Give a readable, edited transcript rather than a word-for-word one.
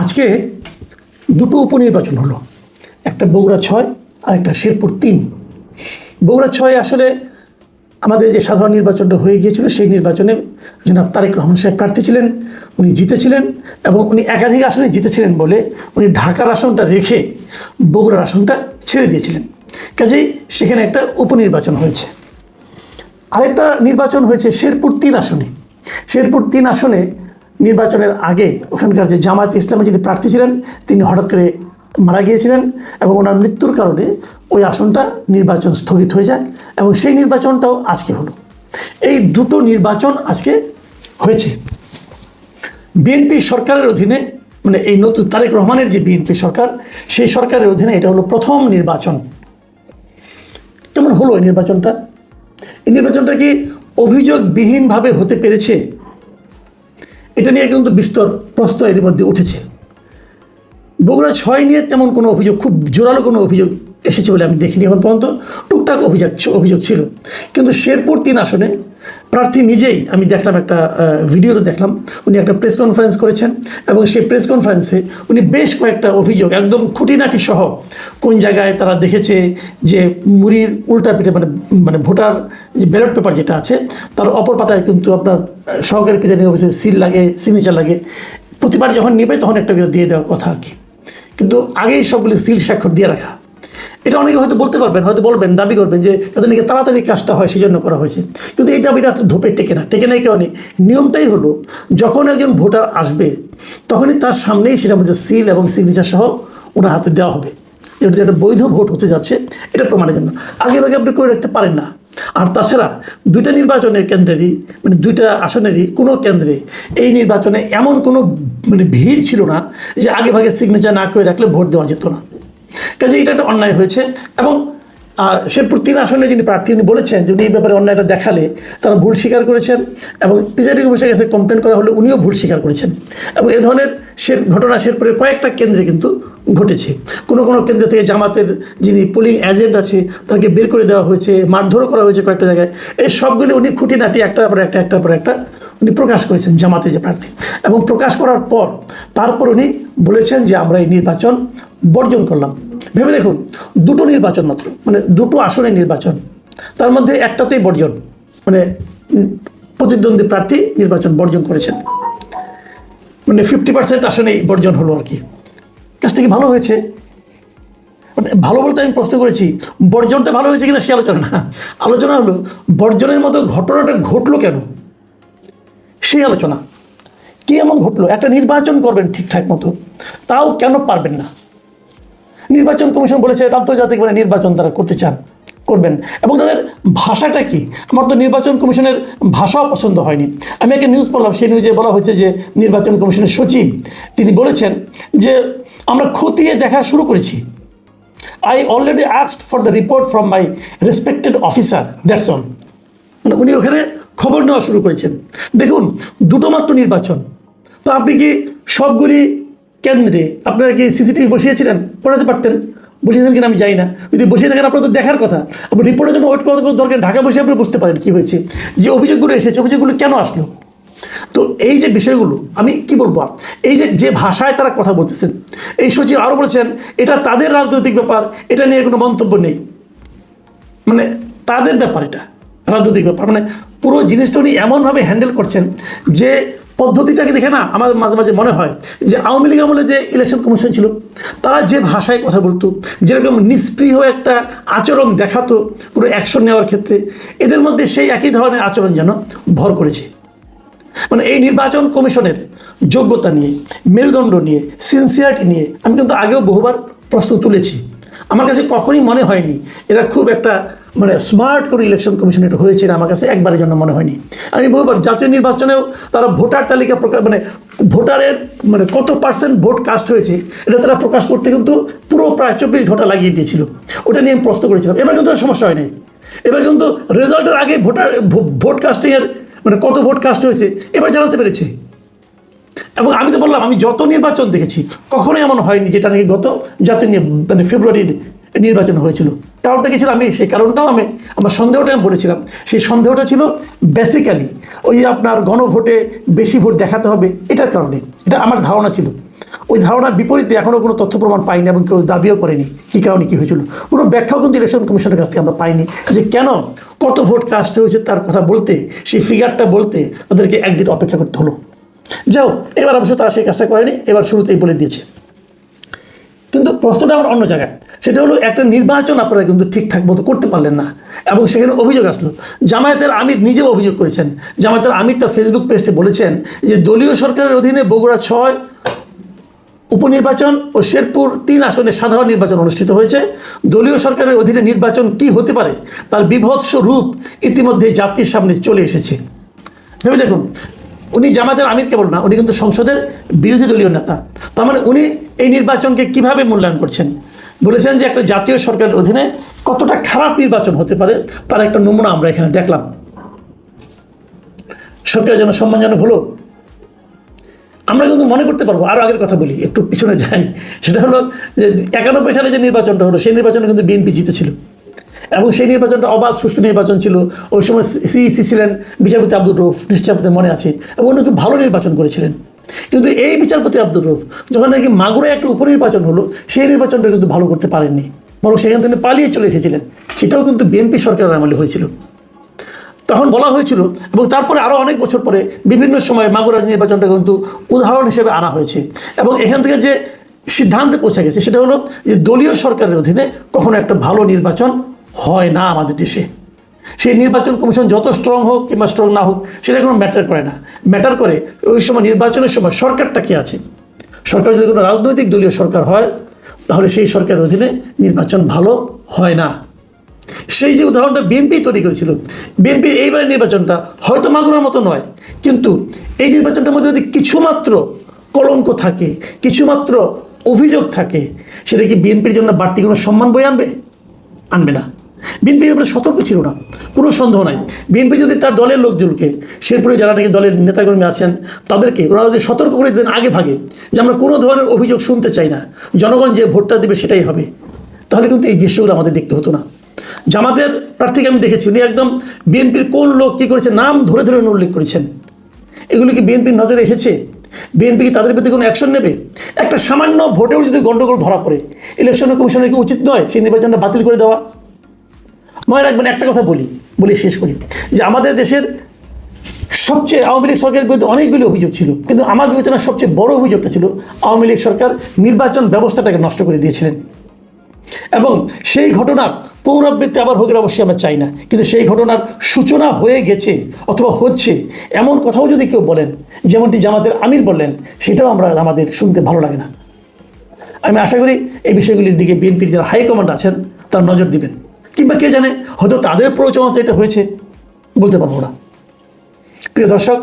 আজকে দুটো উপনির্বাচন হলো, একটা বগুড়া ৬ আর একটা শেরপুর ৩। বগুড়া ৬ আসলে আমাদের যে সাধারণ নির্বাচনটা হয়ে গিয়েছিল সেই নির্বাচনে জনাব তারেক রহমান সাহেব প্রার্থী ছিলেন, উনি জিতেছিলেন এবং উনি একাধিক আসনে জিতেছিলেন বলে উনি ঢাকার আসনটা রেখে বগুড়ার আসনটা ছেড়ে দিয়েছিলেন। কাজেই সেখানে একটা উপনির্বাচন হয়েছে। আরেকটা নির্বাচন হয়েছে শেরপুর ৩ আসনে। শেরপুর ৩ আসনে নির্বাচনের আগে ওখানকার যে জামায়াতে ইসলামী যিনি প্রার্থী ছিলেন তিনি হঠাৎ করে মারা গিয়েছিলেন এবং ওনার মৃত্যুর কারণে ওই আসনটা নির্বাচন স্থগিত হয়ে যায় এবং সেই নির্বাচনটাও আজকে হলো। এই দুটো নির্বাচন আজকে হয়েছে। বিএনপি সরকারের অধীনে, মানে এই নতুন তারেক রহমানের যে বিএনপি সরকার, সেই সরকারের অধীনে এটা হলো প্রথম নির্বাচন। কেমন হলো এই নির্বাচনটা? এই নির্বাচনটা কি অভিযোগবিহীনভাবে হতে পেরেছে? এটা নিয়ে কিন্তু বিস্তর প্রশ্ন এর মধ্যে উঠেছে। বগুড়া ৬ নিয়ে তেমন কোনো অভিযোগ, খুব জোরালো কোনো অভিযোগ এসেছে বলে আমি দেখিনি এখন পর্যন্ত। টুকটাক অভিযোগ ছিল। কিন্তু শেরপুর ৩ আসনে প্রার্থী নিজেই, আমি দেখলাম একটা ভিডিওতে দেখলাম, উনি একটা প্রেস কনফারেন্স করেছেন এবং সেই প্রেস কনফারেন্সে উনি বেশ কয়েকটা অভিযোগ একদম খুঁটিনাটি সহ, কোন জায়গায় তারা দেখেছে যে মুড়ির উল্টা পিঠে মানে ভোটার যে ব্যালট পেপার যেটা আছে তার অপর পাতায় কিন্তু আপনার সহকারী প্রিজাইডিং অফিসের সিল লাগে, সিগনেচার লাগে, প্রতিবার যখন নেবে তখন একটা করে দিয়ে দেওয়ার কথা আর কি। কিন্তু আগেই সবগুলি সিল স্বাক্ষর দিয়ে রাখা। এটা অনেকে হয়তো বলতে পারবেন, হয়তো বলবেন, দাবি করবেন যে তাদের নাকি তাড়াতাড়ি কাজটা হয় সেই জন্য করা হয়েছে। কিন্তু এই দাবিটা ধোপে টেকে না। টেকে নাই কারণে নিয়মটাই হলো যখন একজন ভোটার আসবে তখনই তার সামনেই সেটার মধ্যে সিল এবং সিগনেচার সহ ওনার হাতে দেওয়া হবে। এটা যেটা বৈধ ভোট হতে যাচ্ছে এটা প্রমাণের জন্য আগে আপনি করে রাখতে পারেন না। আর তাছাড়া দুইটা নির্বাচনের কেন্দ্রেরই, মানে দুইটা আসনেরই কোনো কেন্দ্রে এই নির্বাচনে এমন কোনো ভিড় ছিল না যে আগে ভাগে সিগনেচার না করে রাখলে ভোট দেওয়া যেত না। কাজে এটা একটা অন্যায় হয়েছে। এবং শেরপুর ৩ আসনে যিনি প্রার্থী উনি বলেছেন যে উনি এই ব্যাপারে অন্যায়টা দেখালে তারা ভুল স্বীকার করেছেন এবং প্রিজাইডিং অফিসারের কাছে কমপ্লেন করা হলে উনিও ভুল স্বীকার করেছেন। এবং এ ধরনের ঘটনা শেরপুরের কয়েকটা কেন্দ্রে কিন্তু ঘটেছে। কোনো কেন্দ্র থেকে জামাতের যিনি পোলিং এজেন্ট আছে তাকে বের করে দেওয়া হয়েছে, মারধরও করা হয়েছে কয়েকটা জায়গায়। এই সবগুলি উনি খুঁটিনাটি একটার পর একটা উনি প্রকাশ করেছেন জামাতের যে প্রার্থী। এবং প্রকাশ করার পর তারপর উনি বলেছেন যে আমরা এই নির্বাচন বর্জন করলাম। ভেবে দেখুন, দুটো নির্বাচন মাত্র, মানে দুটো আসনের নির্বাচন, তার মধ্যে একটাতেই বর্জন, মানে প্রতিদ্বন্দ্বী প্রার্থী নির্বাচন বর্জন করেছেন, মানে 50% আসনেই বর্জন হলো আর কি। কাজটা কি ভালো হয়েছে? মানে ভালো বলতে আমি প্রশ্ন করেছি বর্জনটা ভালো হয়েছে কিনা সে আলোচনা না। আলোচনা হলো বর্জনের মতো ঘটনাটা ঘটলো কেন, সেই আলোচনা। কী এমন ঘটলো? একটা নির্বাচন করবেন ঠিকঠাক মতো, তাও কেন পারবেন না? নির্বাচন কমিশন বলেছে আন্তর্জাতিক নির্বাচন তারা করতে চান, করবেন। এবং তাদের ভাষাটা কি? আমার তো নির্বাচন কমিশনের ভাষাও পছন্দ হয়নি। আমি একটা নিউজ পড়লাম, সেই নিউজে বলা হয়েছে যে নির্বাচন কমিশনের সচিব তিনি বলেছেন যে আমরা খতিয়ে দেখা শুরু করেছি। I already asked for the report from my respected officer, that's all. মানে উনি ওখানে খবর নেওয়া শুরু করেছেন। দেখুন, দুটো মাত্র নির্বাচন, তো আপনি কি সবগুলি কেন্দ্রে আপনারা কি সিসিটিভি বসিয়েছিলেন? পড়াতে পারতেন, বসিয়েছেন কিনা আমি জানি না। যদি বসিয়ে থাকেন আপনার তো দেখার কথা। আপনি রিপোর্টের জন্য ওয়েট করা দরকার। ঢাকা বসে আপনি বুঝতে পারেন কী হয়েছে, যে অভিযোগগুলো এসেছে অভিযোগগুলো কেন আসলো। তো এই যে বিষয়গুলো আমি কি বলবো, এই যে ভাষায় তারা কথা বলতেছেন, এই সচিব আরও বলেছেন এটা তাদের রাজনৈতিক ব্যাপার, এটা নিয়ে কোনো মন্তব্য নেই। মানে তাদের ব্যাপার, এটা রাজনৈতিক ব্যাপার। মানে পুরো জিনিসটা উনি এমনভাবে হ্যান্ডেল করছেন যে পদ্ধতিটাকে দেখে না আমার মাঝে মাঝে মনে হয় যে আওয়ামী লীগ আমলে যে ইলেকশন কমিশন ছিল তারা যে ভাষায় কথা বলতো, যেরকম নিষ্পৃহ একটা আচরণ দেখাতো কোনো অ্যাকশন নেওয়ার ক্ষেত্রে, এদের মধ্যে সেই একই ধরনের আচরণ যেন ভর করেছে। মানে এই নির্বাচন কমিশনের যোগ্যতা নিয়ে, মেরুদণ্ড নিয়ে, সিনসিয়ারিটি নিয়ে আমি কিন্তু আগেও বহুবার প্রশ্ন তুলেছি। আমার কাছে কখনই মনে হয়নি এরা খুব একটা স্মার্ট করে ইলেকশন কমিশন এটা হয়েছে, আমার কাছে একবারের জন্য মনে হয়নি। আমি বহুবার জাতীয় নির্বাচনেও তারা ভোটার তালিকা প্রকাশ, ভোটারের কত পার্সেন্ট ভোট কাস্ট হয়েছে এটা তারা প্রকাশ করতে কিন্তু পুরো প্রায় 24 ঘন্টা লাগিয়ে দিয়েছিল। ওটা নিয়ে আমি প্রশ্ন করেছিলাম। এবার কিন্তু সমস্যা হয় নাই। এবার কিন্তু রেজাল্টের আগে ভোট কাস্টিংয়ের কত ভোট কাস্ট হয়েছে এবার জানাতে পেরেছে। এবং আমি তো বললাম আমি যত নির্বাচন দেখেছি কখনোই এমন হয়নি যেটা নাকি গত জাতীয় ফেব্রুয়ারির নির্বাচন হয়েছিল। কারণটা কি ছিল? আমি সেই কারণটাও আমার সন্দেহটা আমি বলেছিলাম। সেই সন্দেহটা ছিল বেসিক্যালি ওই আপনার গণভোটে বেশি ভোট দেখাতে হবে এটার কারণে। এটা আমার ধারণা ছিল। ওই ধারণার বিপরীতে এখনও কোনো তথ্য প্রমাণ পাইনি এবং কেউ দাবিও করেনি কী কারণে কী হয়েছিল। কোনো ব্যাখ্যাও কিন্তু ইলেকশন কমিশনের কাছ থেকে আমরা পাইনি যে কেন কত ভোট কাস্ট হয়েছে তার কথা বলতে, সেই ফিগারটা বলতে তাদেরকে একদিন অপেক্ষা করতে হলো। যাও, এবার অবশ্য তারা সেই কাজটা করেনি, এবার শুরুতেই বলে দিয়েছে। কিন্তু প্রশ্নটা আমার অন্য জায়গায়, সেটা হলো একটা নির্বাচন আপনারা কিন্তু ঠিকঠাক মতো করতে পারলেন না এবং সেখানে অভিযোগ আসলো। জামায়াতের আমির নিজেও অভিযোগ করেছেন। জামায়াতের আমির তার ফেসবুক পেজে বলেছেন যে দলীয় সরকারের অধীনে বগুড়া 6 উপনির্বাচন ও শেরপুর 3 আসনে সাধারণ নির্বাচন অনুষ্ঠিত হয়েছে। দলীয় সরকারের অধীনে নির্বাচন কি হতে পারে তার বিভৎস রূপ ইতিমধ্যে জাতির সামনে চলে এসেছে। ভেবে দেখুন, উনি জামাতের আমির কেবল না, উনি কিন্তু সংসদের বিরোধী দলীয় নেতা। তার মানে উনি এই নির্বাচনকে কিভাবে মূল্যায়ন করছেন, বলেছেন যে একটা জাতীয় সরকারের অধীনে কতটা খারাপ নির্বাচন হতে পারে তার একটা নমুনা আমরা এখানে দেখলাম। সরকারের জন্য সম্মানজনক হলো। আমরা কিন্তু মনে করতে পারবো, আরও আগের কথা বলি, একটু পিছনে যাই। সেটা হলো যে 91 সালে যে নির্বাচনটা হলো সেই নির্বাচনে কিন্তু বিএনপি জিতেছিল এবং সেই নির্বাচনটা অবাধ সুষ্ঠু নির্বাচন ছিল। ওই সময় সিইসি ছিলেন বিচারপতি আব্দুর রউফ, নিশ্চয়ই আপনাদের মনে আছে, এবং উনি খুব ভালো নির্বাচন করেছিলেন। কিন্তু এই বিচারপতি আব্দুর রউফ যখন নাকি মাগুরায় একটা উপনির্বাচন হলো, সেই নির্বাচনটা কিন্তু ভালো করতে পারেননি, বরং সেখান থেকে পালিয়ে চলে এসেছিলেন। সেটাও কিন্তু বিএনপি সরকারের আমলে হয়েছিল। তখন বলা হয়েছিল, এবং তারপরে আরও অনেক বছর পরে বিভিন্ন সময় মাগুরা নির্বাচনটা কিন্তু উদাহরণ হিসেবে আনা হয়েছে এবং এখান থেকে যে সিদ্ধান্তে পৌঁছে গেছে সেটা হলো যে দলীয় সরকারের অধীনে কখনো একটা ভালো নির্বাচন হয় না আমাদের দেশে। সেই নির্বাচন কমিশন যত স্ট্রং হোক কিংবা স্ট্রং না হোক সেটা কোনো ম্যাটার করে না। ম্যাটার করে ওই সময় নির্বাচনের সময় সরকারটা কে আছে। সরকার যদি কোনো রাজনৈতিক দলীয় সরকার হয় তাহলে সেই সরকারের অধীনে নির্বাচন ভালো হয় না। সেই যে উদাহরণটা বিএনপি তৈরি করেছিল, বিএনপি এইবারের নির্বাচনটা হয়তো মাগুরার মতো নয়, কিন্তু এই নির্বাচনটার মধ্যে যদি কিছুমাত্র কলঙ্ক থাকে, কিছুমাত্র অভিযোগ থাকে, সেটা কি বিএনপির জন্য বাড়তি কোনো সম্মান বয়ে আনবে? আনবে না। বিএনপি ব্যাপারে সতর্ক ছিল না, কোনো সন্দেহ নাই। বিএনপি যদি তার দলের লোকজনকে, শেরপুরে যারা নাকি দলের নেতাকর্মী আছেন তাদেরকে ওরা যদি সতর্ক করে দিতেন আগে ভাগে যে আমরা কোনো ধরনের অভিযোগ শুনতে চাই না, জনগণ যে ভোটটা দেবে সেটাই হবে, তাহলে কিন্তু এই দৃশ্যগুলো আমাদের দেখতে হতো না। জামাতের প্রার্থীকে আমি দেখেছি, উনি একদম বিএনপির কোন লোক কী করেছে নাম ধরে ধরে উল্লেখ করেছেন। এগুলো কি বিএনপির নজরে এসেছে? বিএনপি কি তাদের প্রতি কোনো অ্যাকশন নেবে? একটা সামান্য ভোটেও যদি গণ্ডগোল ধরা পড়ে, ইলেকশন কমিশনের কি উচিত নয় সেই নির্বাচনটা বাতিল করে দেওয়া? মনে রাখবেন, একটা কথা বলি শেষ করি, যে আমাদের দেশের সবচেয়ে আওয়ামী লীগ সরকারের বিরুদ্ধে অনেকগুলি অভিযোগ ছিল, কিন্তু আমার বিবেচনার সবচেয়ে বড় অভিযোগটা ছিল আওয়ামী লীগ সরকার নির্বাচন ব্যবস্থাটাকে নষ্ট করে দিয়েছিলেন। এবং সেই ঘটনার পুনরাবৃত্তি আবার হোক অবশ্যই আমরা চাই না, কিন্তু সেই ঘটনার সূচনা হয়ে গেছে অথবা হচ্ছে এমন কথাও যদি কেউ বলেন, যেমনটি জামাতের আমির বললেন, সেটাও আমাদের শুনতে ভালো লাগে না। আমি আশা করি এই বিষয়গুলির দিকে বিএনপির যারা হাইকমান্ড আছেন তারা নজর দিবেন, কিংবা কে জানে হয়তো তাদের প্ররোচনাতে এটা হয়েছে, বলতে পারবো না। প্রিয় দর্শক,